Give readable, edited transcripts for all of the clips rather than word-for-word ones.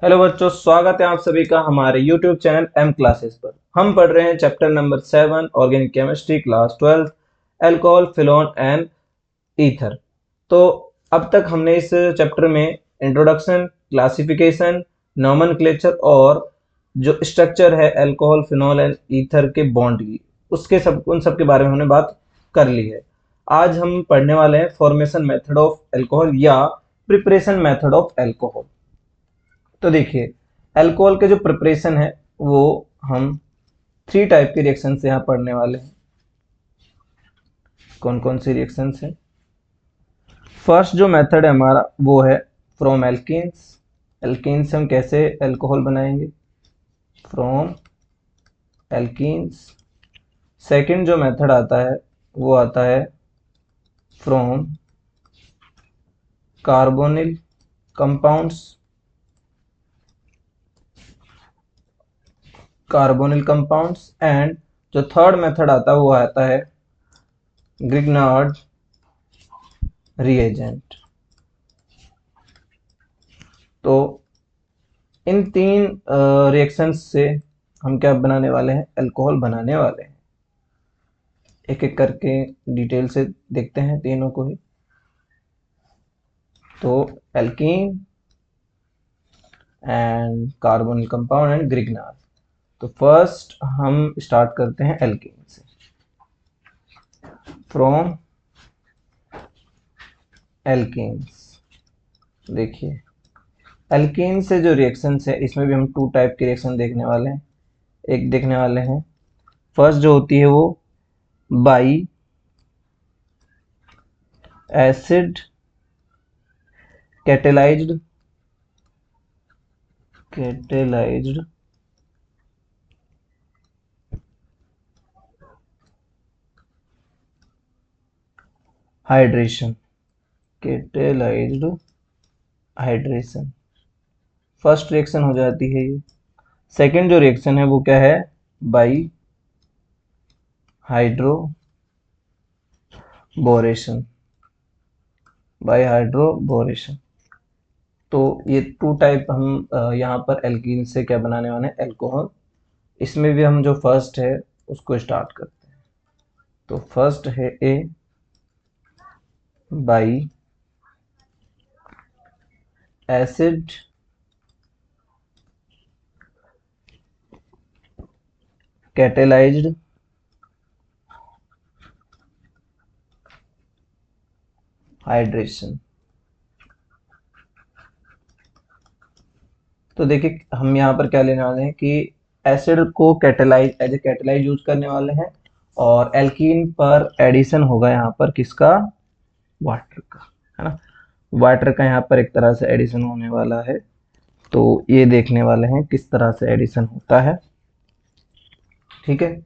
Hello बच्चों, स्वागत है आप सभी का हमारे YouTube चैनल एम क्लासेस पर। हम पढ़ रहे हैं chapter number 7 organic chemistry class 12 alcohol, phenol and ether. तो अब तक हमने इस चैप्टर में इंट्रोडक्शन, क्लासिफिकेशन, नोमेनक्लेचर और जो स्ट्रक्चर है अल्कोहल, फिनोल एंड ईथर के बॉन्ड की उन सब के बारे में हमने बात कर ली है। आज हम पढ़ने वाले हैं फॉर्मेशन मेथड ऑफ अल्कोहल या प्रिपरेशन मेथड ऑफ अल्कोहल। तो देखिए, अल्कोहल के जो प्रिपरेशन है वो हम 3 टाइप के रिएक्शन से यहाँ पढ़ने वाले हैं। कौन कौन सी रिएक्शन है? फर्स्ट जो मेथड है हमारा वो है फ्रॉम एल्कीन्स। एल्कीन्स से हम कैसे अल्कोहल बनाएंगे? From alkenes. सेकंड जो मेथड आता है वो आता है फ्रॉम कार्बोनिल कंपाउंड्स। एंड जो थर्ड मेथड आता है वो आता है ग्रिग्नार्ड रिएजेंट। तो इन 3 रिएक्शंस से हम क्या बनाने वाले हैं? अल्कोहल बनाने वाले हैं। एक एक करके डिटेल से देखते हैं तीनों को ही। तो alkene and carbonyl compound and Grignard. तो फर्स्ट हम स्टार्ट करते हैं एल्कीन से। फ्रॉम एल्कीन्स, देखिए एल्कीन से जो रिएक्शंस है इसमें भी हम 2 टाइप के रिएक्शन देखने वाले हैं। एक देखने वाले हैं, फर्स्ट जो होती है वो by acid catalysed hydration. Catalysed hydration first reaction हो जाती है ये। सेकंड जो रिएक्शन है वो क्या है? By hydroboration. तो ये 2 टाइप हम यहाँ पर एल्कीन से क्या बनाने वाले हैं? अल्कोहल। इसमें भी हम जो फर्स्ट है उसको स्टार्ट करते हैं। तो फर्स्ट है ए बाई एसिड कैटेलाइज्ड हाइड्रेशन। तो देखिए हम यहाँ पर क्या लेने वाले हैं कि एसिड को catalyse as a catalyse use करने वाले हैं और एल्कीन पर एडिशन होगा यहाँ पर किसका? वाटर का, है ना। वाटर का यहाँ पर एक तरह से एडिशन होने वाला है। तो ये देखने वाले हैं किस तरह से एडिशन होता है। ठीक है,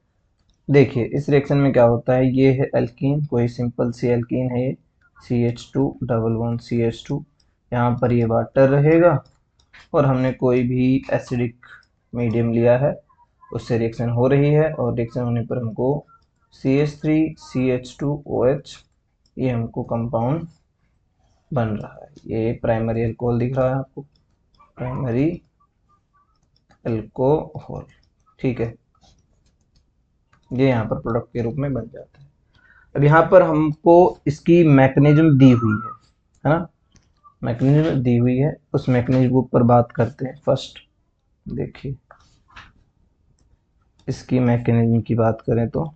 देखिए इस रिएक्शन में क्या होता है। ये है एल्कीन, कोई सिंपल सी एल्कीन है ये, CH2 डबल बॉन्ड CH2। यहाँ पर ये वाटर रहेगा और हमने कोई भी एसिडिक मीडियम लिया है, उससे रिएक्शन हो रही है और रिएक्शन होने पर हमको CH3CH2OH ये हमको कंपाउंड बन रहा है। ये प्राइमरी अल्कोहल दिख रहा है आपको, प्राइमरी अल्कोहल। ठीक है, ये यहाँ पर प्रोडक्ट के रूप में बन जाता है। अब यहाँ पर हमको इसकी मैकेनिज्म दी हुई है ना। मैकेनिज्म दी हुई है, उस मैकेनिज्म के ऊपर बात करते हैं। फर्स्ट देखिए, इसकी मैकेनिज्म की बात करें तो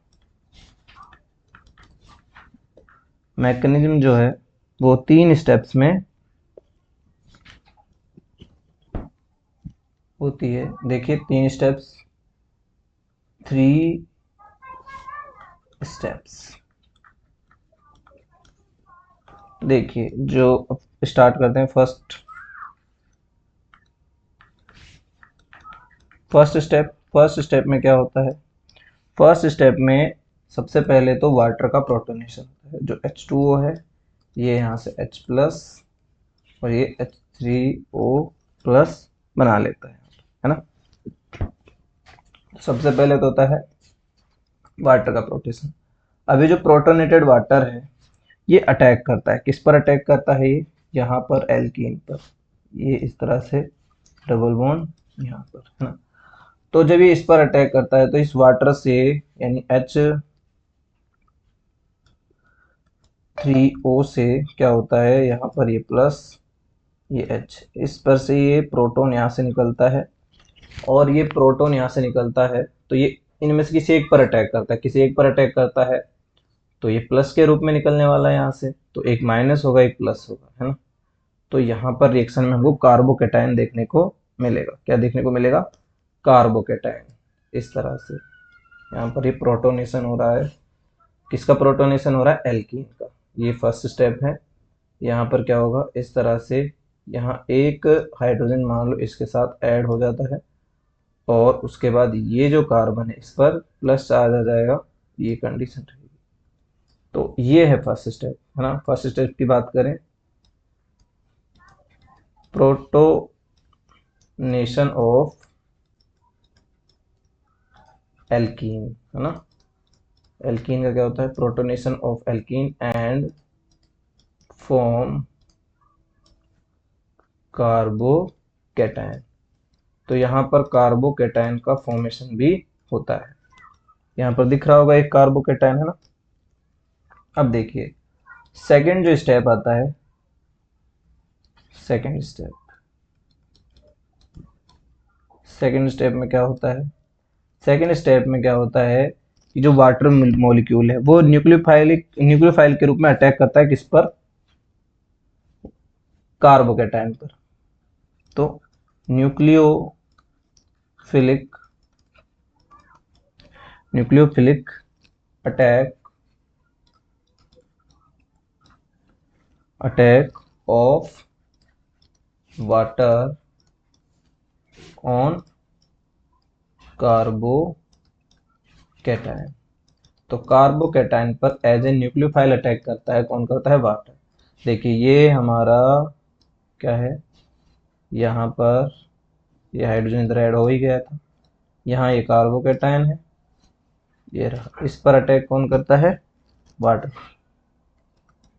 मैकेनिज्म जो है वो 3 स्टेप्स में होती है। देखिए 3 स्टेप्स, 3 स्टेप्स। देखिए जो स्टार्ट करते हैं फर्स्ट स्टेप में क्या होता है? फर्स्ट स्टेप में सबसे पहले तो वाटर का प्रोटोनेशन होता है। जो H2O है ये यहाँ से H प्लस और ये H3O प्लस बना लेता है ना। सबसे पहले तो होता है वाटर का प्रोटेशन। अभी जो प्रोटोनेटेड वाटर है ये अटैक करता है, किस पर अटैक करता है? ये यहाँ पर एल्कीन पर, ये इस तरह से डबल बॉन्ड यहाँ पर, है ना। तो जब ये इस पर अटैक करता है तो इस वाटर से, यानी H3O से क्या होता है, यहाँ पर ये प्लस, ये H, इस पर से ये प्रोटॉन यहाँ से निकलता है, और ये प्रोटॉन यहाँ से निकलता है, तो ये इनमें से किसी एक पर अटैक करता है, किसी एक पर अटैक करता है, तो ये प्लस के रूप में निकलने वाला है यहाँ से, तो एक माइनस होगा एक प्लस होगा, है ना। तो यहाँ पर रिएक्शन में हमको कार्बोकेटायन देखने को मिलेगा। क्या देखने को मिलेगा? कार्बोकेटायन। इस तरह से यहाँ पर ये प्रोटोनेशन हो रहा है। किसका प्रोटोनेशन हो रहा है? एल्कीन का। ये फर्स्ट स्टेप है। यहाँ पर क्या होगा, इस तरह से यहाँ एक हाइड्रोजन मान लो इसके साथ ऐड हो जाता है, और उसके बाद ये जो कार्बन है इस पर प्लस चार्ज आ जाएगा, ये कंडीशन रहेगी। तो ये है फर्स्ट स्टेप, है ना। फर्स्ट स्टेप की बात करें, प्रोटोनेशन ऑफ एल्कीन, है ना। एल्कीन का क्या होता है? Protonation of alkene and form carbocation. तो यहाँ पर कार्बोकेटायन का फॉर्मेशन भी होता है। यहाँ पर दिख रहा होगा एक कार्बोकेटायन, है ना। अब देखिए सेकंड जो स्टेप आता है, सेकंड स्टेप में क्या होता है? सेकंड स्टेप में क्या होता है कि जो वाटर मॉलिक्यूल है वो न्यूक्लियोफाइल के रूप में अटैक करता है, किस पर? कार्बोकेटायन पर। तो nucleophilic attack of water on carbocation. तो कार्बोकेटायन पर एज ए न्यूक्लियोफाइल अटैक करता है, कौन करता है? वाटर। देखिए ये हमारा क्या है, यहाँ पर ये हाइड्रोजन इधर ऐड हो ही गया था, यहाँ ये कार्बोकेटायन है, ये रहा। इस पर अटैक कौन करता है? वाटर।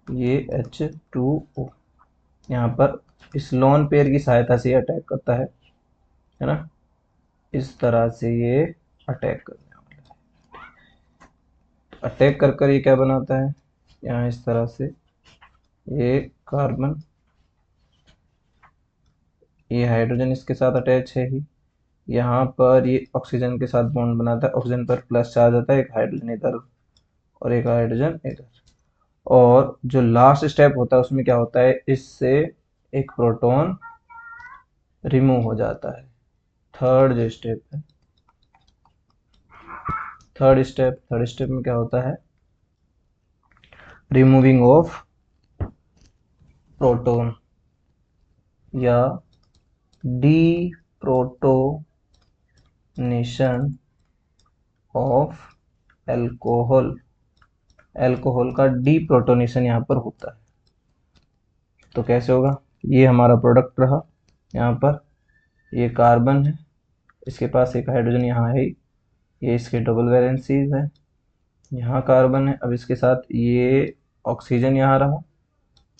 ये H2O यहाँ पर इस लोन पेयर की सहायता से ये अटैक करता है ना। इस तरह से ये अटैक करने वाला है। अटैक कर कर ये क्या बनाता है? यहाँ इस तरह से ये कार्बन, ये हाइड्रोजन इसके साथ अटैच है ही, यहाँ पर ये ऑक्सीजन के साथ बॉन्ड बनाता है, ऑक्सीजन पर प्लस चार्ज आता है, एक हाइड्रोजन इधर और एक हाइड्रोजन इधर। और जो लास्ट स्टेप होता है उसमें क्या होता है, इससे एक प्रोटॉन रिमूव हो जाता है। थर्ड जो स्टेप है, थर्ड स्टेप में क्या होता है? रिमूविंग ऑफ प्रोटॉन या डीप्रोटोनेशन ऑफ एल्कोहल। एल्कोहल का डीप्रोटोनेशन यहाँ पर होता है। तो कैसे होगा? ये हमारा प्रोडक्ट रहा, यहाँ पर ये कार्बन है, इसके पास एक हाइड्रोजन यहाँ है, ये इसके डबल वैलेंसीज है, यहाँ कार्बन है, अब इसके साथ ये ऑक्सीजन यहाँ रहा,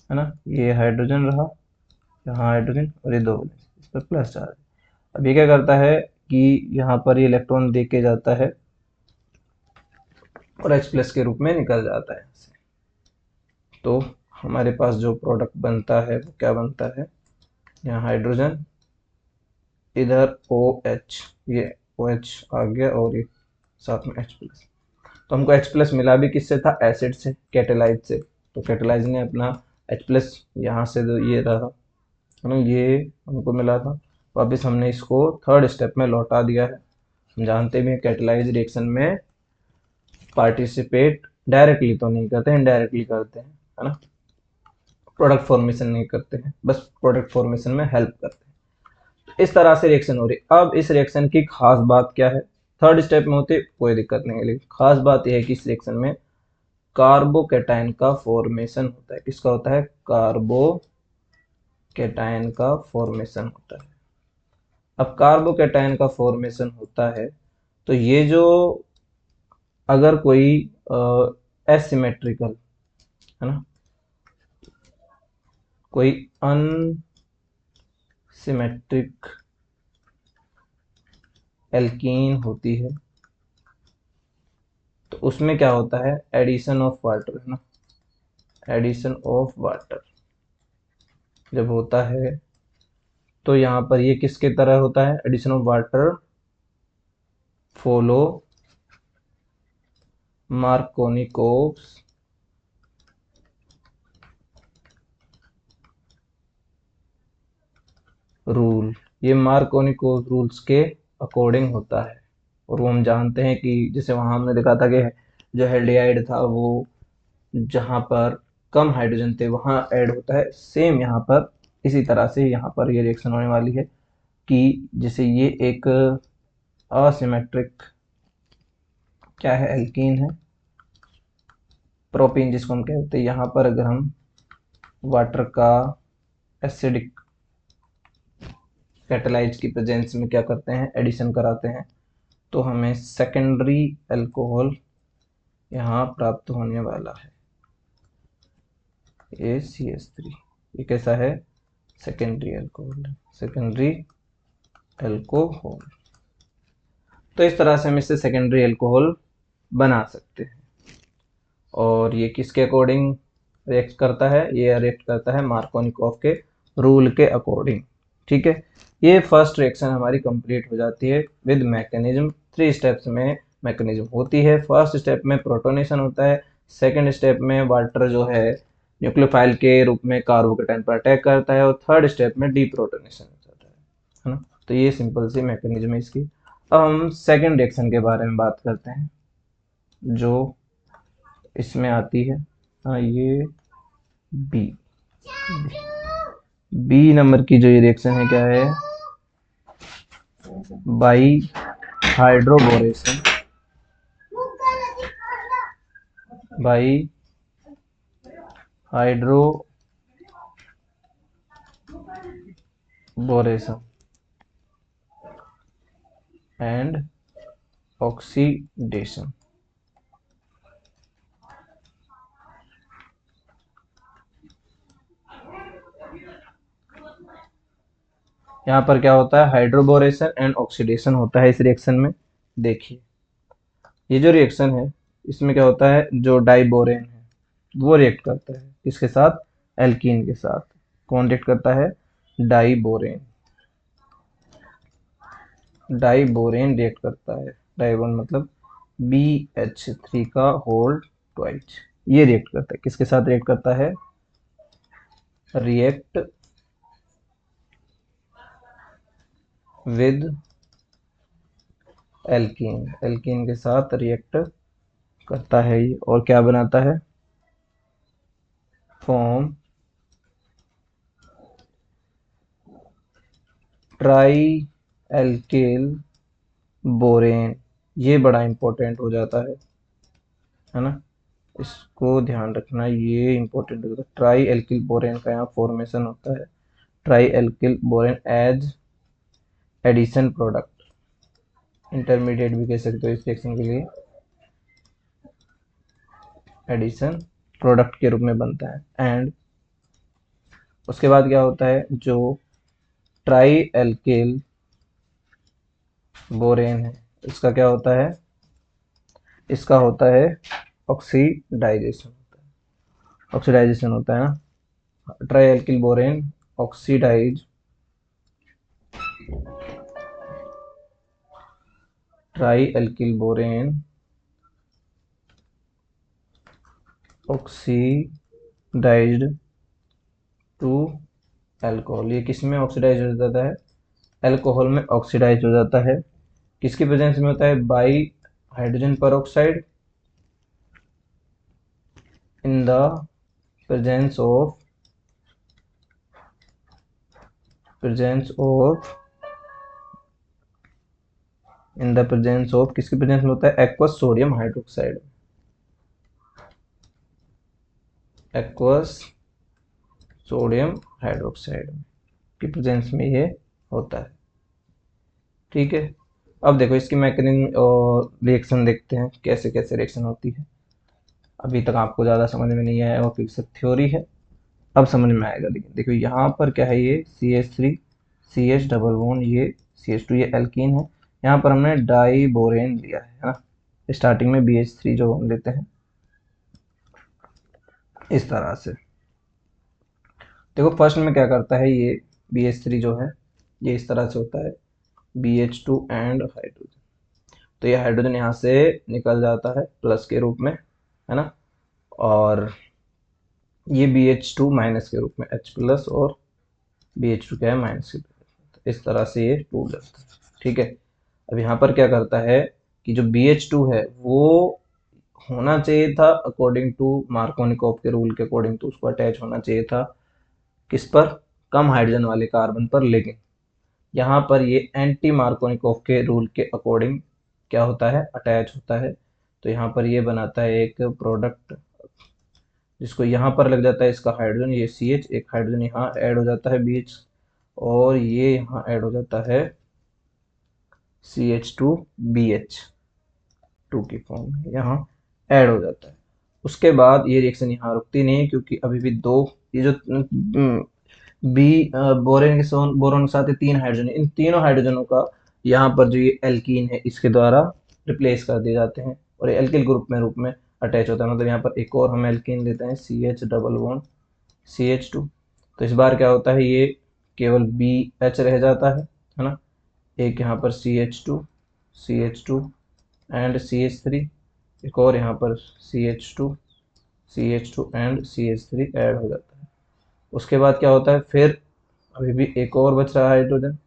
है ना, ये हाइड्रोजन रहा, यहाँ हाइड्रोजन और ये दो वैलेंसी, इस पर प्लस चार्ज। अब ये क्या करता है कि यहाँ पर ये इलेक्ट्रॉन दे के जाता है और H प्लस के रूप में निकल जाता है। तो हमारे पास जो प्रोडक्ट बनता है वो क्या बनता है? यहाँ हाइड्रोजन, इधर OH, ये OH आ गया और ये साथ में H प्लस। तो हमको H प्लस मिला भी किससे था? एसिड से, कैटेलाइज से। तो कैटेलाइज ने अपना H प्लस यहाँ से जो ये रहा, है ना, ये हमको मिला था, वापस हमने इसको थर्ड स्टेप में लौटा दिया है। हम जानते भी हैं कैटेलाइज रिएक्शन में पार्टिसिपेट डायरेक्टली तो नहीं करते, इनडायरेक्टली करते हैं, है ना। प्रोडक्ट फॉर्मेशन नहीं करते हैं, बस प्रोडक्ट फॉर्मेशन में हेल्प करते हैं। इस तरह से रिएक्शन हो रही है। अब इस रिएक्शन की खास बात क्या है? थर्ड स्टेप में होती कोई दिक्कत नहीं है, लेकिन खास बात यह है कि इस रिएक्शन में कार्बोकेटायन का फॉर्मेशन होता है। किसका होता है? कार्बोकेटायन का फॉर्मेशन होता है। अब कार्बोकेटायन का फॉर्मेशन होता है तो ये जो, अगर कोई एसिमेट्रिकल, है ना, कोई अनसिमेट्रिक एल्कीन होती है तो उसमें क्या होता है, एडिशन ऑफ वाटर, है ना, एडिशन ऑफ वाटर जब होता है तो यहाँ पर ये किसके तरह होता है, addition of water follow Markovnikov's rule, ये मार्कोनिकोव रूल्स के अकॉर्डिंग होता है। और वो हम जानते हैं कि जैसे वहां हमने देखा था कि जो हेल्डिहाइड था वो जहां पर कम हाइड्रोजन थे वहां ऐड होता है, सेम यहाँ पर इसी तरह से यहाँ पर ये रिएक्शन होने वाली है कि जैसे ये एक असिमेट्रिक क्या है, एल्कीन है, प्रोपीन जिसको हम कहते हैं, यहाँ पर अगर हम वाटर का एसिडिक कैटालाइज की प्रेजेंस में क्या करते हैं, एडिशन कराते हैं, तो हमें सेकेंडरी अल्कोहल यहाँ प्राप्त होने वाला है, ACH3। ये कैसा है, सेकेंडरी अल्कोहल, सेकेंडरी अल्कोहल। तो इस तरह से हम इससे सेकेंडरी अल्कोहल बना सकते हैं। और ये किसके अकॉर्डिंग रिएक्ट करता है, ये रिएक्ट करता है मार्कोनिकॉफ के रूल के अकॉर्डिंग। ठीक है, ये फर्स्ट रिएक्शन हमारी कंप्लीट हो जाती है विद मैकेनिज्म। 3 स्टेप्स में मैकेनिज्म होती है। फर्स्ट स्टेप में प्रोटोनेशन होता है, सेकेंड स्टेप में वाटर जो है न्यूक्लियोफाइल के रूप में कार्बोकेटाइन पर अटैक करता है, और थर्ड स्टेप में डीप्रोटोनेशन हो जाता है ना। तो ये सिंपल सी मैकेनिज्म है इसकी। अब हम सेकेंड रिएक्शन के बारे में बात करते हैं जो इसमें आती है। हाँ, ये बी बी नंबर की जो ये रिएक्शन है क्या है, by hydroboration, by hydroboration and oxidation. यहाँ पर क्या होता है, हाइड्रोबोरेशन एंड ऑक्सीडेशन होता है इस रिएक्शन में। देखिए ये जो रिएक्शन है इसमें क्या होता है, जो डाइबोरेन है वो रिएक्ट करता है इसके साथ, एल्कीन के साथ। कौन रिएक्ट करता है, डाइबोरेन, डाइबोरेन रिएक्ट करता है। डाइबोरेन मतलब BH3 का होल ट्वाइस, ये रिएक्ट करता है, किसके साथ रिएक्ट करता है, रिएक्ट विद एल्कीन, एल्कीन के साथ रिएक्ट करता है ये, और क्या बनाता है, फॉर्म ट्राई एल्किल बोरेन। ये बड़ा इंपॉर्टेंट हो जाता है ना, इसको ध्यान रखना, ये इंपॉर्टेंट हो जाता है। ट्राई एल्किल बोरेन का यहाँ फॉर्मेशन होता है, tri alkyl borane as addition product, intermediate भी कह सकते हो इस रिएक्शन के लिए, एडिशन प्रोडक्ट के रूप में बनता है। एंड उसके बाद क्या होता है, जो ट्राई एल्किल बोरेन है इसका क्या होता है, इसका होता है ऑक्सीडाइजेशन, ऑक्सीडाइजेशन होता है ना। Tri alkyl borane oxidise, tri alkyl borane oxidised to alcohol. ये किस में ऑक्सीडाइज हो जाता है, अल्कोहल में ऑक्सीडाइज हो जाता है। किसकी प्रेजेंस में होता है, by hydrogen peroxide in the presence of किसकी प्रेजेंस में होता है, aqueous sodium hydroxide, aqueous sodium hydroxide की प्रेजेंस में ये होता है। ठीक है, अब देखो इसकी मैकेनिज्म और रिएक्शन देखते हैं कैसे कैसे रिएक्शन होती है। अभी तक आपको ज़्यादा समझ में नहीं आया और फिर से थ्योरी है, अब समझ में आएगा। लेकिन देखो यहाँ पर क्या है, ये CH3 CH डबल बॉन्ड, ये CH2 ये एल्कीन है, यहाँ पर हमने डाई बोरेन लिया है ना, स्टार्टिंग में BH3 जो हम लेते हैं इस तरह से। देखो फर्स्ट में क्या करता है, ये BH3 जो है ये इस तरह से होता है, BH2 एंड हाइड्रोजन। तो ये हाइड्रोजन यहाँ से निकल जाता है प्लस के रूप में, है ना, और ये BH2 माइनस के रूप में, H प्लस, और BH2 क्या है, माइनस के रूप में। तो इस तरह से ये टूट जाता है, ठीक है। अब यहाँ पर क्या करता है कि जो BH2 है वो होना चाहिए था अकॉर्डिंग टू मार्कोनिकॉफ के रूल के अकॉर्डिंग, तो उसको अटैच होना चाहिए था किस पर, कम हाइड्रोजन वाले कार्बन पर, लेकिन यहाँ पर ये एंटी मार्कोनिकॉफ के रूल के अकॉर्डिंग क्या होता है, अटैच होता है। तो यहाँ पर ये बनाता है एक प्रोडक्ट जिसको यहाँ पर लग जाता है इसका हाइड्रोजन, ये CH, एक हाइड्रोजन यहाँ ऐड हो जाता है BH, और ये यहाँ ऐड हो जाता है CH2BH2 की फॉर्म में यहाँ ऐड हो जाता है। उसके बाद ये रिएक्शन यहाँ रुकती नहीं है, क्योंकि अभी भी दो, ये जो बी बोरेन के बोरोन के साथ ये 3 हाइड्रोजन, इन तीनों हाइड्रोजनों का यहाँ पर जो ये एल्कीन है इसके द्वारा रिप्लेस कर दिए जाते हैं, और ये एल्किल ग्रुप में रूप में अटैच होता है। मतलब यहाँ पर एक और हम एल्कीन लेते हैं, CH डबल बॉन्ड CH2। तो इस बार क्या होता है, ये केवल BH रह जाता है ना, एक यहाँ पर CH2 एंड CH3, एक और यहाँ पर CH2 एंड CH3 ऐड हो जाता है। उसके बाद क्या होता है, फिर अभी भी एक और बच रहा है हाइड्रोजन,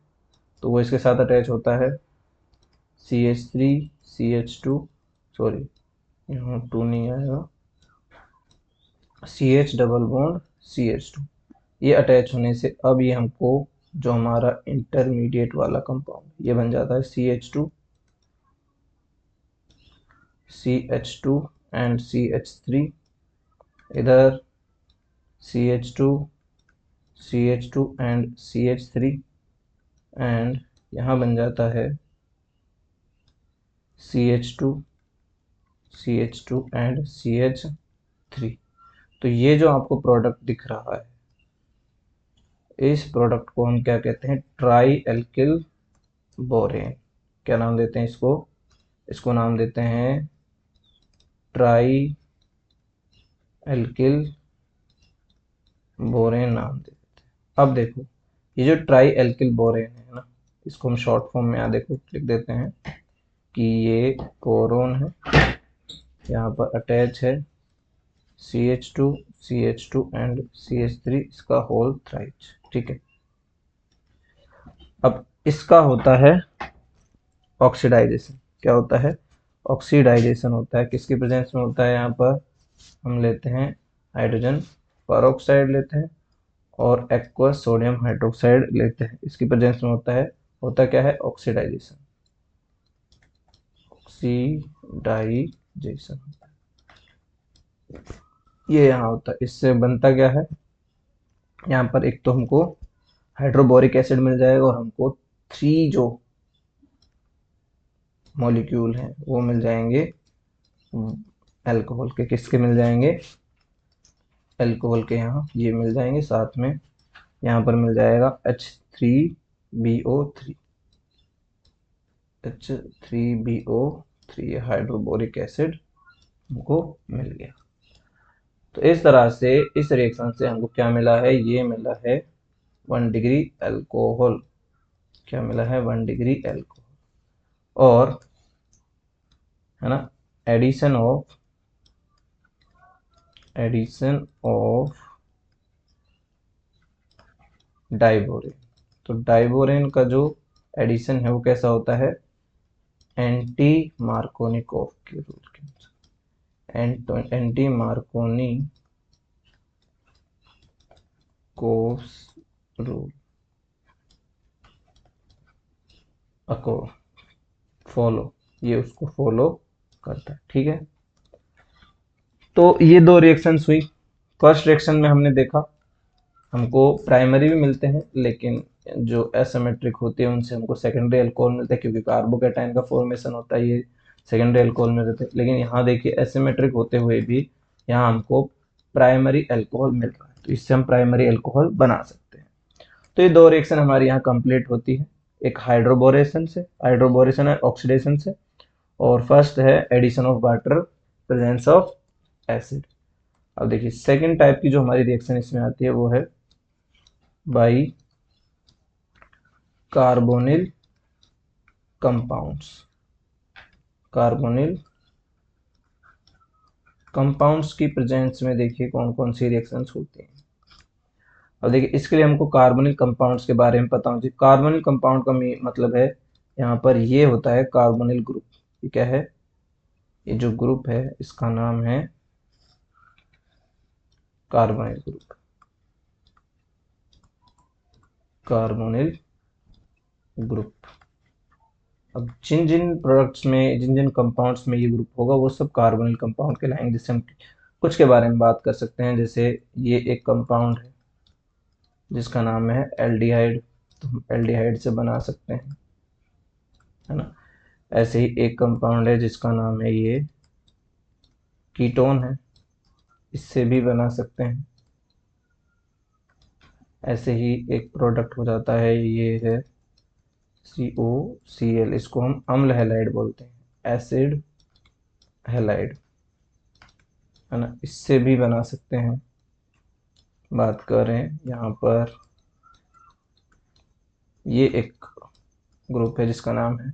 तो वो इसके साथ अटैच होता है CH3 CH2, सॉरी यहाँ 2 नहीं आएगा, CH डबल बॉन्ड CH2। ये अटैच होने से अब ये हमको जो हमारा इंटरमीडिएट वाला कंपाउंड ये बन जाता है CH2 एंड CH3, इधर CH2 एंड CH3, एंड यहाँ बन जाता है CH2 एंड CH3। तो ये जो आपको प्रोडक्ट दिख रहा है, इस प्रोडक्ट को हम क्या कहते हैं, ट्राई एल्किल बोरेन। क्या नाम देते हैं इसको, इसको नाम देते हैं ट्राई एल्किल बोरेन नाम देते हैं। अब देखो ये जो ट्राई एल्किल बोरेन है ना, इसको हम शॉर्ट फॉर्म में यहाँ देखो लिख देते हैं कि ये बोरोन है, यहाँ पर अटैच है CH2 एंड CH3, इसका होल थ्राइच, ठीक है। अब इसका होता है ऑक्सीडाइजेशन। क्या होता है, ऑक्सीडाइजेशन होता है, किसकी प्रेजेंस में होता है, यहाँ पर हम लेते हैं हाइड्रोजन परऑक्साइड लेते हैं और एक्वस सोडियम हाइड्रोक्साइड लेते हैं, इसकी प्रेजेंस में होता है, होता क्या है, ऑक्सीडाइजेशन, ऑक्सीडाइजेशन ये यहाँ होता है। इससे बनता क्या है, यहाँ पर एक तो हमको हाइड्रोबोरिक एसिड मिल जाएगा, और हमको 3 जो मॉलिक्यूल हैं वो मिल जाएंगे अल्कोहल के। किसके मिल जाएंगे, अल्कोहल के, यहाँ ये मिल जाएंगे, साथ में यहाँ पर मिल जाएगा H3BO3, H3BO3 हाइड्रोबोरिक एसिड हमको मिल गया। तो इस तरह से इस रिएक्शन से हमको क्या मिला है, ये मिला है 1 डिग्री अल्कोहल। क्या मिला है, 1 डिग्री अल्कोहल, और है ना, एडिशन ऑफ डाइबोरेन। तो डाइबोरेन का जो एडिशन है वो कैसा होता है, एंटी मार्कोनिकॉफ के रूल के अनुसार, एंटी मार्कोनिकॉफ रूल अको फॉलो, ये उसको फॉलो करता है, ठीक है। तो ये 2 रिएक्शंस हुई। फर्स्ट रिएक्शन में हमने देखा हमको प्राइमरी भी मिलते हैं, लेकिन जो एसिमेट्रिक होते हैं उनसे हमको सेकेंडरी अल्कोहल मिलता है, क्योंकि कार्बोकैटायन का फॉर्मेशन होता है, ये सेकेंडरी अल्कोहल में रहते हैं। लेकिन यहाँ देखिए एसिमेट्रिक होते हुए भी यहाँ हमको प्राइमरी अल्कोहल मिल रहा है, तो इससे हम प्राइमरी अल्कोहल बना सकते हैं। तो ये 2 रिएक्शन हमारी यहाँ कंप्लीट होती है। एक हाइड्रोबोरेशन से, हाइड्रोबोरेशन है ऑक्सीडेशन से, और फर्स्ट है addition of water, presence of acid. अब देखिए सेकंड टाइप की जो हमारी रिएक्शन इसमें आती है वो है by carbonyl compounds. Carbonyl compounds की प्रेजेंस में देखिए कौन कौन सी रिएक्शंस होती हैं। अब देखिए इसके लिए हमको कार्बोनिल कंपाउंड्स के बारे में पता होना चाहिए। कार्बोनिल कंपाउंड का मतलब है यहाँ पर ये होता है कार्बोनिल ग्रुप। ये क्या है? ये जो ग्रुप है इसका नाम है कार्बोनिल ग्रुप, कार्बोनिल ग्रुप। अब जिन जिन प्रोडक्ट्स में, जिन जिन कंपाउंड्स में ये ग्रुप होगा वो सब कार्बोनिल कंपाउंड कहलाएंगे। जैसे हम कुछ के बारे में बात कर सकते हैं, जैसे ये एक कंपाउंड है जिसका नाम है एल्डिहाइड, तो हम एल्डिहाइड से बना सकते हैं, है ना। ऐसे ही एक कंपाउंड है जिसका नाम है ये कीटोन है, इससे भी बना सकते हैं। ऐसे ही एक प्रोडक्ट हो जाता है, ये है COCl, इसको हम अम्ल हैलाइड बोलते हैं, एसिड हैलाइड, है ना, इससे भी बना सकते हैं। बात करें यहाँ पर, ये एक ग्रुप है जिसका नाम है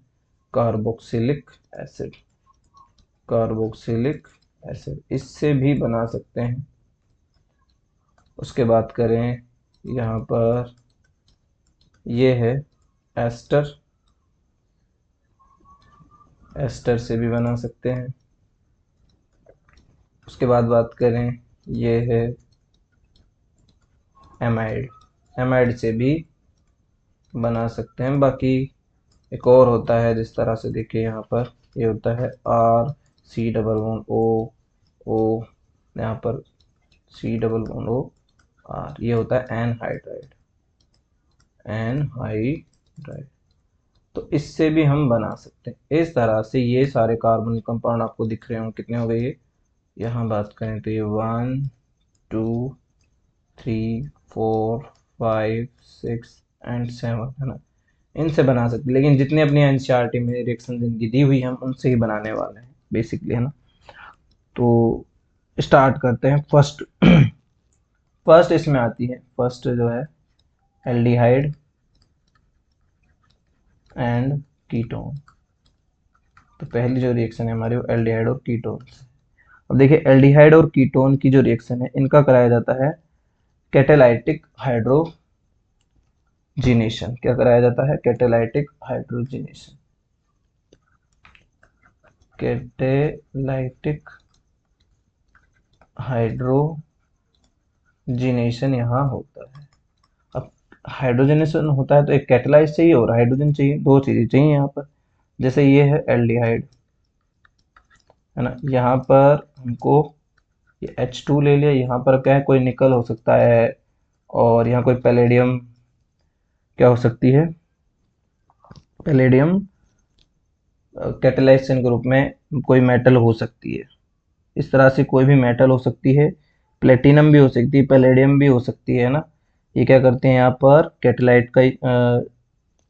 कार्बोक्सिलिक एसिड, कार्बोक्सिलिक एसिड, इससे भी बना सकते हैं। उसके बात करें यहाँ पर, ये है एस्टर, एस्टर से भी बना सकते हैं। उसके बाद बात करें, ये है एमाइड, एमाइड से भी बना सकते हैं। बाकी एक और होता है, जिस तरह से देखिए यहाँ पर, ये होता है RC डबल बॉन्ड O, यहाँ पर C double bond O R, ये होता है एनहाइड्राइड, एनहाइड्राइड। तो इससे भी हम बना सकते हैं। इस तरह से ये सारे कार्बन कंपाउंड आपको दिख रहे होंगे। कितने हो गए ये? यहाँ बात करें तो ये 1 2 3 4 5 6 एंड 7, है ना, इनसे बना सकते हैं। लेकिन जितने अपनी एनसीईआरटी में रिएक्शन इनकी दी हुई है हम उनसे ही बनाने वाले हैं बेसिकली, है ना। तो स्टार्ट करते हैं। फर्स्ट फर्स्ट इसमें आती है, फर्स्ट जो है एल्डिहाइड एंड कीटोन। तो पहली जो रिएक्शन है हमारी वो एल्डिहाइड और कीटोन से। अब देखिए एल्डिहाइड और कीटोन की जो रिएक्शन है इनका कराया जाता है कैटालाइटिक हाइड्रोजिनेशन। क्या कराया जाता है? कैटालाइटिक हाइड्रोजिनेशन, कैटालाइटिक हाइड्रोजिनेशन यहाँ होता है। अब हाइड्रोजनेशन होता है तो एक कैटालाइज चाहिए और हाइड्रोजन चाहिए, दो चीजें चाहिए यहाँ पर। जैसे ये है एल्डिहाइड, है ना, यहाँ पर हमको ये H2 ले लिया, यहाँ पर क्या है, कोई निकल हो सकता है, और यहाँ कोई पैलेडियम क्या हो सकती है, पैलेडियम कैटालाइजेशन ग्रुप में कोई मेटल हो सकती है। इस तरह से कोई भी मेटल हो सकती है, प्लेटिनम भी हो सकती है, पैलेडियम भी हो सकती है ना। ये क्या करते हैं यहाँ पर कैटालाइट का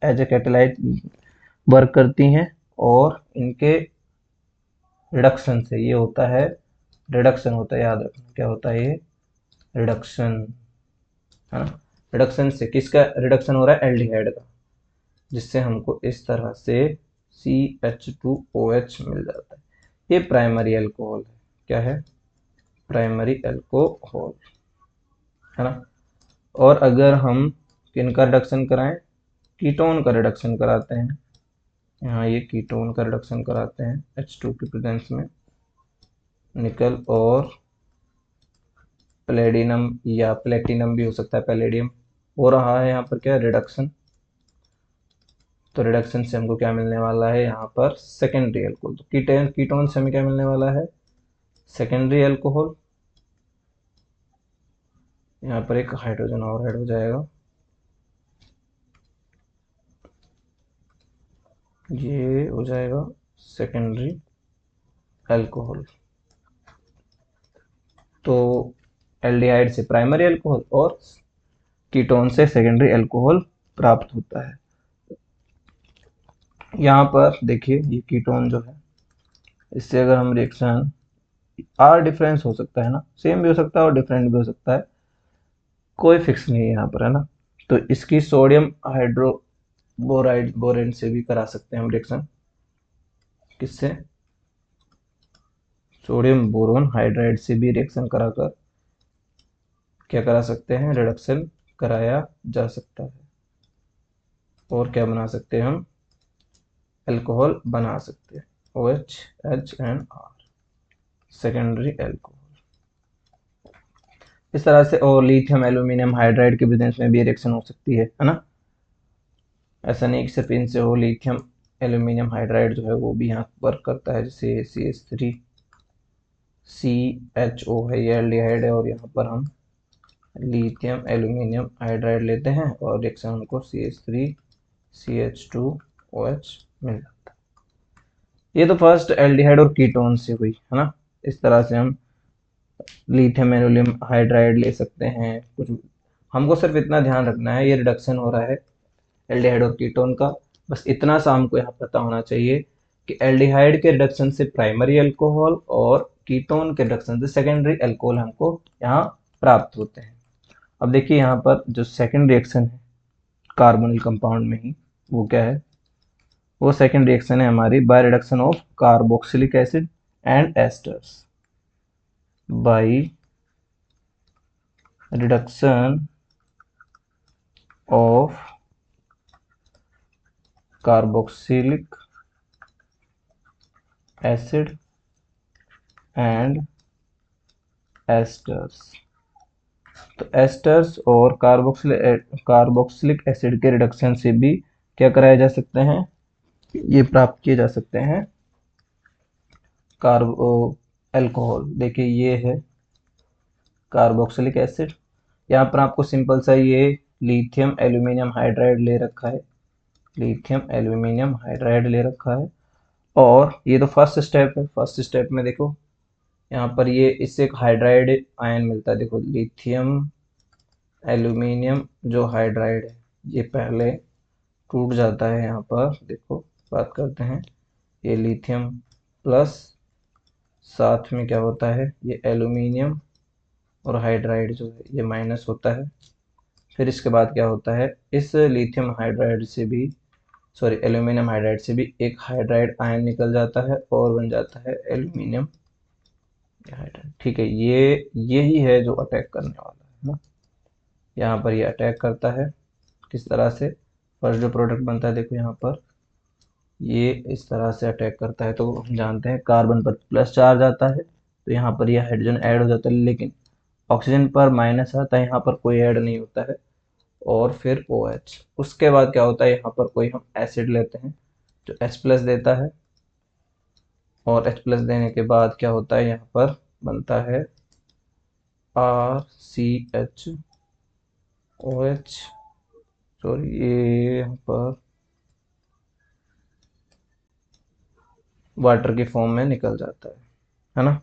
एज ए कैटालाइट वर्क करती हैं, और इनके रिडक्शन से ये होता है, रिडक्शन होता है, याद रखना क्या होता है ये, रिडक्शन, है ना। रिडक्शन से किसका रिडक्शन हो रहा है? एल्डिहाइड का, जिससे हमको इस तरह से CH2OH मिल जाता है। ये प्राइमरी अल्कोहल है। क्या है? प्राइमरी अल्कोहल, है ना। और अगर हम किनका रिडक्शन कराएं? कीटोन का रिडक्शन कराते हैं। यहाँ ये कीटोन का रिडक्शन कराते हैं H2 की प्रेजेंस में, निकल और प्लेडिनम या प्लेटिनम भी हो सकता है, पैलेडियम हो रहा है यहाँ पर क्या, रिडक्शन। तो रिडक्शन से हमको क्या मिलने वाला है यहाँ पर? Secondary alcohol. तो कीटोन से हमें क्या मिलने वाला है? Secondary alcohol. यहाँ पर एक हाइड्रोजन और ऐड हो जाएगा, ये हो जाएगा सेकेंडरी अल्कोहल। तो एल्डिहाइड से प्राइमरी अल्कोहल और कीटोन से सेकेंडरी अल्कोहल प्राप्त होता है। यहाँ पर देखिए ये कीटोन जो है, इससे अगर हम रिएक्शन, आर डिफरेंस हो सकता है ना, सेम भी हो सकता है और डिफरेंट भी हो सकता है, कोई फिक्स नहीं है यहाँ पर, है ना। तो इसकी सोडियम हाइड्रोबोराइड बोरेन से भी करा सकते हैं हम रिएक्शन। किससे? सोडियम बोरोन हाइड्राइड से भी रिएक्शन कराकर क्या करा सकते हैं, रिडक्शन कराया जा सकता है। और क्या बना सकते हैं हम, अल्कोहल बना सकते हैं, OH H and R, secondary alcohol. इस तरह से, और लिथियम एल्यूमिनियम हाइड्राइड के प्रेजेंस में भी रिएक्शन हो सकती है ना। ऐसा नहीं कि सिर्फ इनसे हो, लिथियम एल्यूमिनियम हाइड्राइड जो है वो भी यहाँ वर्क करता है, जैसे CH3CHO है, ये एल्डिहाइड है, और यहाँ पर हम लिथियम एल्यूमिनियम हाइड्राइड लेते हैं और रिएक्शन हमको CH3CH2OH मिल जाता है। ये तो फर्स्ट एल्डिहाइड और कीटोन से हुई, है ना। इस तरह से हम लिथियम एल्यूमिनियम हाइड्राइड ले सकते हैं। कुछ हमको सिर्फ इतना ध्यान रखना है, ये रिडक्शन हो रहा है एल्डिहाइड और कीटोन का, बस इतना सा हमको यहाँ पता होना चाहिए कि एल्डिहाइड के रिडक्शन से प्राइमरी अल्कोहल और कीटोन के रिडक्शन से सेकेंडरी अल्कोहल हमको यहाँ प्राप्त होते हैं। अब देखिए यहाँ पर जो सेकेंड रिएक्शन है कार्बोनिल कंपाउंड में ही, वो क्या है, वो सेकेंड रिएक्शन है हमारी by reduction of carboxylic acid and asters, by reduction of carboxylic acid and asters. तो एस्टर्स और कार्बोक्सिलिक एसिड के रिडक्शन से भी क्या कराया जा सकते हैं, ये प्राप्त किए जा सकते हैं कार्बो अल्कोहल। देखिए ये है कार्बोक्सिलिक एसिड, यहाँ पर आपको सिंपल सा ये लिथियम एल्यूमिनियम हाइड्राइड ले रखा है, लिथियम एल्यूमिनियम हाइड्राइड ले रखा है। और ये तो फर्स्ट स्टेप है, फर्स्ट स्टेप में देखो यहाँ पर ये इससे एक हाइड्राइड आयन मिलता है, देखो लिथियम एल्यूमिनियम जो हाइड्राइड है ये पहले टूट जाता है, यहाँ पर देखो बात करते हैं, ये लिथियम प्लस साथ में क्या होता है, ये एल्यूमिनियम और हाइड्राइड जो है ये माइनस होता है। फिर इसके बाद क्या होता है, इस लिथियम हाइड्राइड से भी, सॉरी एल्यूमिनियम हाइड्राइड से भी एक हाइड्राइड आयन निकल जाता है और बन जाता है एल्यूमिनियम हाइड्राइड। ठीक है, ये यही है जो अटैक करने वाला है ना, यहाँ पर ये अटैक करता है। किस तरह से, फर्स्ट जो प्रोडक्ट बनता है देखो यहाँ पर, ये इस तरह से अटैक करता है। तो हम जानते हैं कार्बन पर प्लस चार्ज आता है तो यहाँ पर ये हाइड्रोजन ऐड हो जाता है, लेकिन ऑक्सीजन पर माइनस आता है, यहाँ पर कोई ऐड नहीं होता है, और फिर OH। उसके बाद क्या होता है, यहाँ पर कोई हम एसिड लेते हैं जो H प्लस देता है, और H प्लस देने के बाद क्या होता है, यहाँ पर बनता है RCHOH, सॉरी ये यहाँ पर वाटर की फॉर्म में निकल जाता है ना।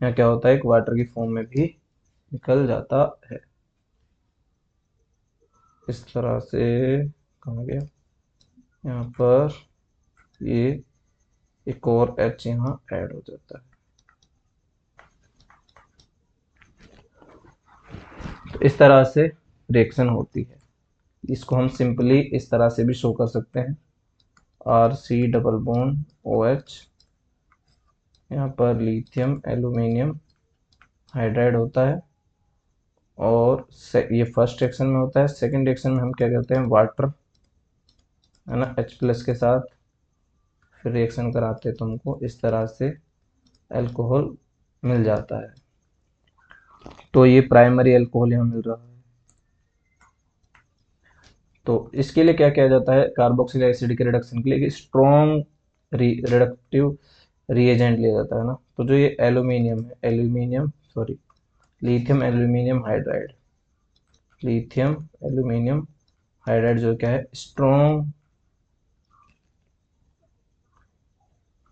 यहाँ क्या होता है, एक वाटर की फॉर्म में भी निकल जाता है। इस तरह से, कहाँ गया, यहाँ पर ये एक और H यहाँ ऐड हो जाता है। तो इस तरह से रिएक्शन होती है। इसको हम सिंपली इस तरह से भी शो कर सकते हैं, RC डबल बॉन्ड OH, यहाँ पर लिथियम एल्यूमिनियम हाइड्राइड होता है, और ये फर्स्ट रिएक्शन में होता है। सेकंड रिएक्शन में हम क्या करते हैं, वाटर है ना H प्लस के साथ फिर रिएक्शन कराते हैं, तो हमको इस तरह से अल्कोहल मिल जाता है। तो ये प्राइमरी अल्कोहल यहाँ मिल रहा है। तो इसके लिए क्या किया जाता है, कार्बोक्सिलिक एसिड के रिडक्शन के लिए स्ट्रॉन्ग रिडक्टिव रिएजेंट लिया जाता है ना। तो जो ये एल्यूमिनियम है, aluminium sorry lithium aluminium hydride, lithium aluminium hydride जो क्या है,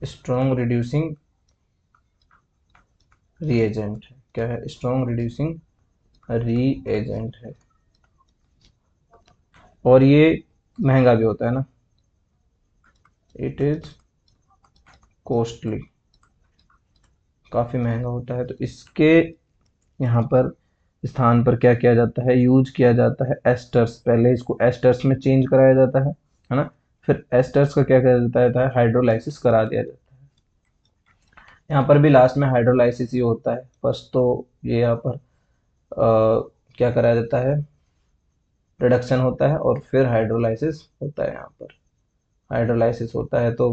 स्ट्रॉन्ग रिड्यूसिंग रिएजेंट है। क्या है, स्ट्रॉन्ग रिड्यूसिंग रिएजेंट है, और ये महंगा भी होता है ना। इट इज कॉस्टली, काफ़ी महंगा होता है। तो इसके यहाँ पर स्थान पर क्या किया जाता है, यूज किया जाता है एस्टर्स। पहले इसको एस्टर्स में चेंज कराया जाता है ना। फिर एस्टर्स का क्या किया जाता है, हाइड्रोलाइसिस करा दिया जाता है। यहाँ पर भी लास्ट में हाइड्रोलाइसिस ही होता है। फर्स्ट तो ये यहाँ पर क्या कराया जाता है, रिडक्शन होता है और फिर हाइड्रोलाइसिस होता है। यहाँ पर हाइड्रोलाइसिस होता है तो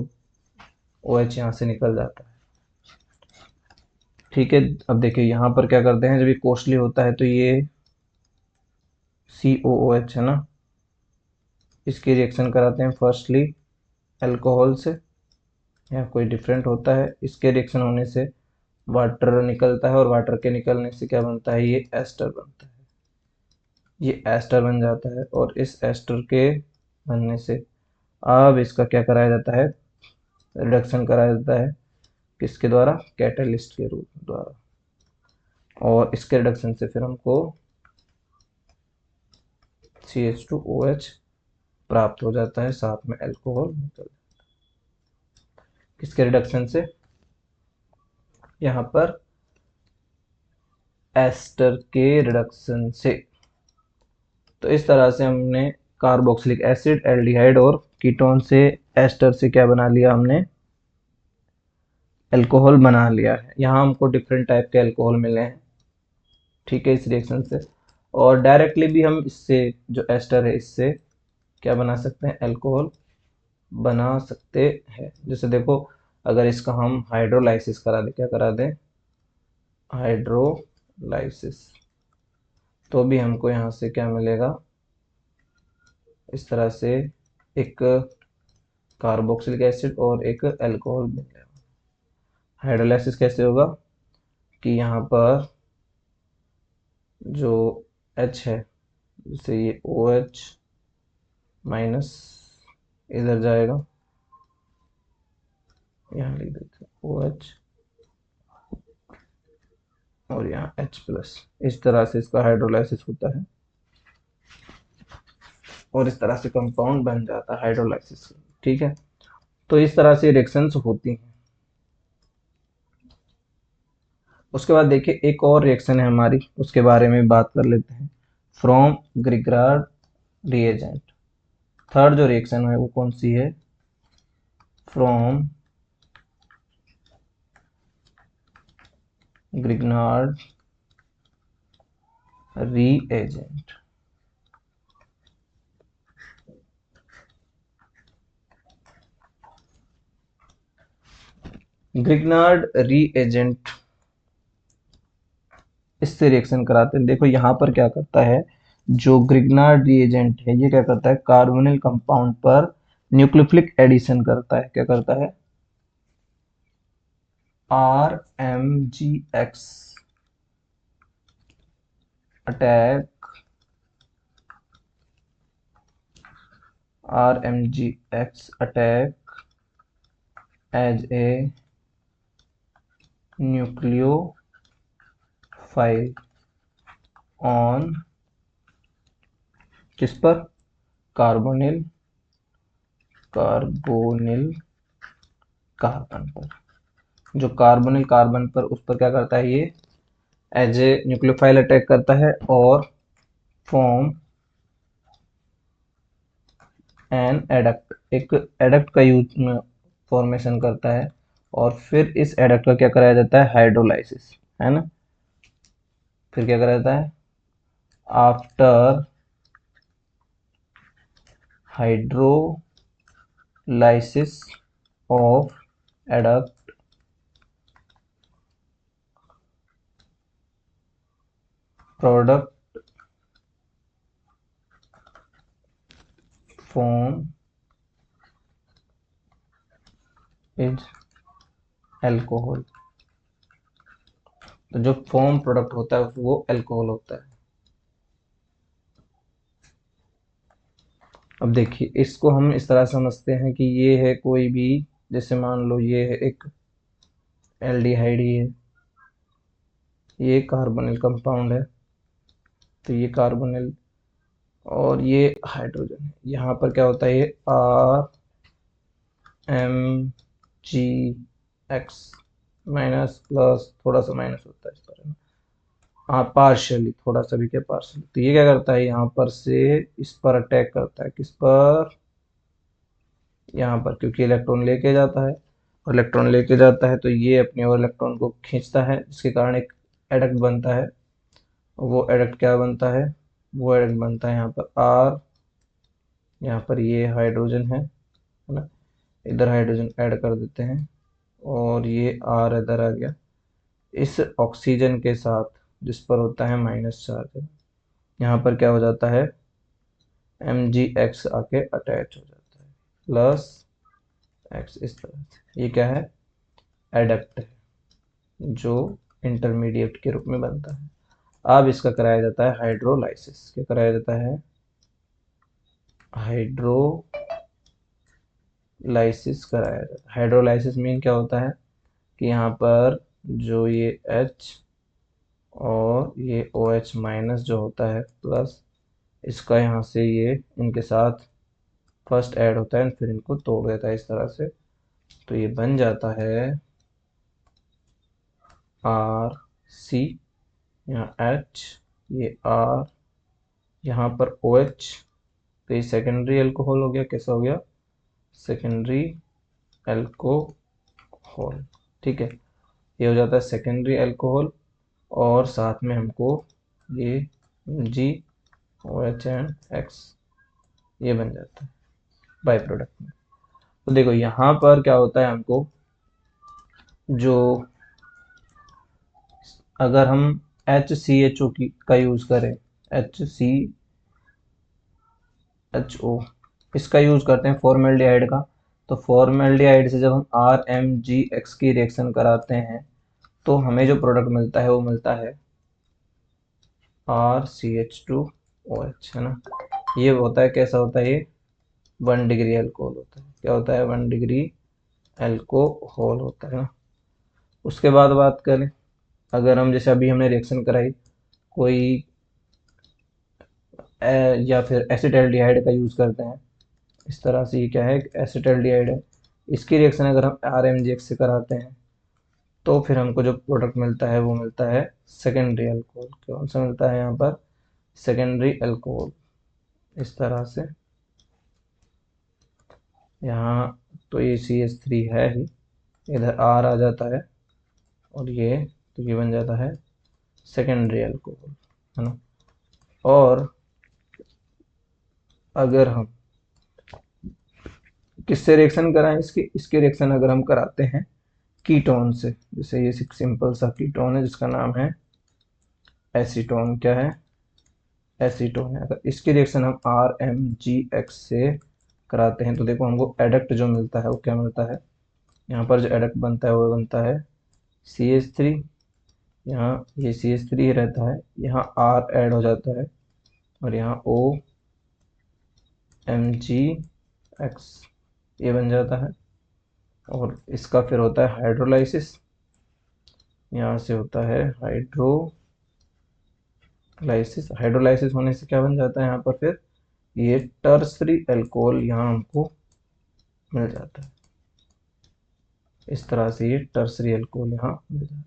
OH यहाँ से निकल जाता है। ठीक है, अब देखिए यहाँ पर क्या करते हैं, जब ये कॉस्टली होता है तो ये COOH है ना, इसकी रिएक्शन कराते हैं फर्स्टली अल्कोहल से, या कोई डिफरेंट होता है। इसके रिएक्शन होने से वाटर निकलता है और वाटर के निकलने से क्या बनता है, ये एस्टर बनता है। ये एस्टर बन जाता है और इस एस्टर के बनने से अब इसका क्या कराया जाता है, रिडक्शन कराया जाता है। किसके द्वारा, कैटलिस्ट के रूप द्वारा। और इसके रिडक्शन से फिर हमको CH2OH प्राप्त हो जाता है, साथ में अल्कोहल निकल। किसके रिडक्शन से, यहाँ पर एस्टर के रिडक्शन से। तो इस तरह से हमने कार्बोक्सिलिक एसिड, एल्डिहाइड और कीटोन से एस्टर से क्या बना लिया हमने, अल्कोहल बना लिया है। यहाँ हमको डिफरेंट टाइप के अल्कोहल मिले हैं, ठीक है, इस रिएक्शन से। और डायरेक्टली भी हम इससे, जो एस्टर है, इससे क्या बना सकते हैं, अल्कोहल बना सकते हैं। जैसे देखो, अगर इसका हम हाइड्रोलाइसिस करा दें, क्या करा दें, हाइड्रोलाइसिस, तो भी हमको यहाँ से क्या मिलेगा, इस तरह से एक कार्बोक्सिलिक एसिड और एक अल्कोहल मिलेगा। हाइड्रोलाइसिस कैसे होगा कि यहाँ पर जो H है, जैसे ये OH माइनस इधर जाएगा, यहाँ लिख देते हैं OH, और यहाँ H प्लस। इस तरह से इसका हाइड्रोलाइसिस होता है और इस तरह से कंपाउंड बन जाता है हाइड्रोलाइसिस। ठीक है, तो इस तरह से रिएक्शंस होती हैं। उसके बाद देखिए एक और रिएक्शन है हमारी, उसके बारे में बात कर लेते हैं, फ्रॉम ग्रिग्रार्ड रिएजेंट। थर्ड जो रिएक्शन है वो कौन सी है, from Grignard reagent. Grignard reagent, इससे रिएक्शन कराते हैं। देखो यहाँ पर क्या करता है, जो ग्रिग्नार्ड रीएजेंट है ये क्या करता है, कार्बोनिल कंपाउंड पर न्यूक्लियोफिलिक एडिशन करता है। क्या करता है, RMGX attack, RMGX attack as a nucleophile on, किस पर, कार्बोनिल कार्बोनिल कार्बन पर। जो कार्बोनिल कार्बन पर, उस पर क्या करता है, ये एज ए न्यूक्लियोफाइल अटैक करता है और फॉर्म एन एडक्ट, एक एडक्ट का यूज फॉर्मेशन करता है। और फिर इस एडक्ट का क्या कराया जाता है, हाइड्रोलाइसिस, है ना। फिर क्या कराया जाता है, after hydrolysis of adduct, product form is alcohol. तो जो फॉर्म प्रोडक्ट होता है वो अल्कोहल होता है। अब देखिए इसको हम इस तरह समझते हैं कि ये है कोई भी, जैसे मान लो ये है एक एल्डिहाइड ही है, ये कार्बोनिल कंपाउंड है, तो ये कार्बोनिल और ये हाइड्रोजन है। यहाँ पर क्या होता है, ये MgX माइनस प्लस, थोड़ा सा माइनस होता है इस पर, है ना, हाँ पार्शियली, थोड़ा सा भी क्या पार्शियली। तो ये क्या करता है, यहाँ पर से इस पर अटैक करता है, किस पर, यहाँ पर, क्योंकि इलेक्ट्रॉन लेके जाता है, और इलेक्ट्रॉन लेके जाता है तो ये अपनी ओर इलेक्ट्रॉन को खींचता है, जिसके कारण एक एडक्ट बनता है। वो एडक्ट क्या बनता है, वो एडक्ट बनता है यहाँ पर आर, यहाँ पर ये हाइड्रोजन है ना, इधर हाइड्रोजन ऐड कर देते हैं, और ये आर इधर आ गया, इस ऑक्सीजन के साथ जिस पर होता है माइनस चार्ज, यहाँ पर क्या हो जाता है, MgX आके अटैच हो जाता है, प्लस एक्स, इस तरह से। ये क्या है, एडक्ट है, जो इंटरमीडिएट के रूप में बनता है। अब इसका कराया जाता है हाइड्रोलाइसिस। क्या कराया जाता है, हाइड्रोलाइसिस कराया जाता है। हाइड्रोलाइसिस मीन क्या होता है कि यहाँ पर जो ये H और ये OH माइनस जो होता है प्लस, इसका यहाँ से ये इनके साथ फर्स्ट ऐड होता है, फिर इनको तोड़ देता है इस तरह से। तो ये बन जाता है RC, यहाँ H, ये R, यहाँ पर OH, तो ये सेकेंडरी अल्कोहल हो गया। कैसा हो गया, सेकेंडरी अल्कोहल, ठीक है, ये हो जाता है सेकेंडरी अल्कोहल, और साथ में हमको ये GOH एंड X ये बन जाता है बाई प्रोडक्ट में। तो देखो यहाँ पर क्या होता है, हमको जो, अगर हम HCHO का यूज करें, HCHO इसका यूज करते हैं फॉर्मेल्डिहाइड का, तो फॉर्मेल्डिहाइड से जब हम RMgX की रिएक्शन कराते हैं तो हमें जो प्रोडक्ट मिलता है वो मिलता है RCH2OH, है ना। ये होता है, कैसा होता है, ये 1 डिग्री अल्कोहल होता है। क्या होता है, 1 डिग्री अल्कोहल होता है ना। उसके बाद बात करें, अगर हम जैसे अभी हमने रिएक्शन कराई कोई या फिर एसिटाल्डिहाइड का यूज करते हैं, इस तरह से, ये क्या है, एसिटाल्डिहाइड है, इसकी रिएक्शन अगर हम RMgX से कराते हैं तो फिर हमको जो प्रोडक्ट मिलता है वो मिलता है सेकेंडरी अल्कोहल। कौन सा मिलता है यहाँ पर, सेकेंडरी अल्कोहल, इस तरह से। यहाँ तो ये CH3 है ही, इधर R आ जाता है, और ये, तो ये बन जाता है सेकेंडरी अल्कोहल, है ना। और अगर हम किससे रिएक्शन कराएं, इसके रिएक्शन अगर हम कराते हैं कीटोन से, जैसे ये सिंपल सा कीटोन है जिसका नाम है एसीटोन। क्या है, एसीटोन है। अगर इसकी रिएक्शन हम RMgX से कराते हैं तो देखो हमको एडक्ट जो मिलता है वो क्या मिलता है, यहाँ पर जो एडक्ट बनता है वो बनता है CH3, यहाँ ये CH3 ही रहता है, यहाँ R ऐड हो जाता है, और यहाँ OMgX ये बन जाता है, और इसका फिर होता है हाइड्रोलाइसिस, यहाँ से होता है हाइड्रोलाइसिस होने से क्या बन जाता है, यहाँ पर फिर ये टर्सरी अल्कोहल यहाँ हमको मिल जाता है, इस तरह से ये टर्सरी अल्कोहल यहाँ मिल जाता है।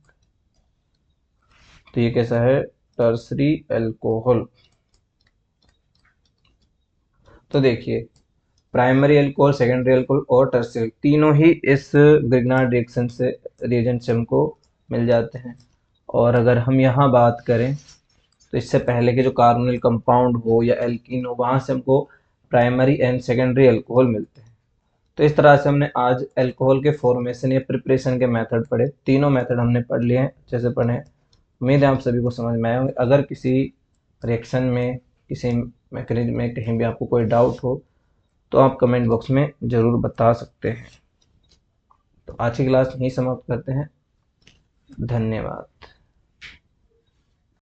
तो ये कैसा है, टर्सरी अल्कोहल। तो देखिए, प्राइमरी अल्कोहल, सेकेंडरी अल्कोहल और टर्सरी, तीनों ही इस ग्रिग्नार्ड रिएक्शन से, रिएजेंट से हमको मिल जाते हैं। और अगर हम यहाँ बात करें तो इससे पहले के जो कार्बोनिल कंपाउंड हो या एल्कीन हो, वहाँ से हमको प्राइमरी एंड सेकेंडरी अल्कोहल मिलते हैं। तो इस तरह से हमने आज अल्कोहल के फॉर्मेशन या प्रिपरेशन के मेथड पढ़े, तीनों मेथड हमने पढ़ लिए हैं, अच्छे से पढ़े हैं। उम्मीद है आप सभी को समझ में आए होंगे। अगर किसी रिएक्शन में, किसी मैकेनिज्म में कहीं भी आपको कोई डाउट हो तो आप कमेंट बॉक्स में ज़रूर बता सकते हैं। तो आज की क्लास यहीं समाप्त करते हैं। धन्यवाद।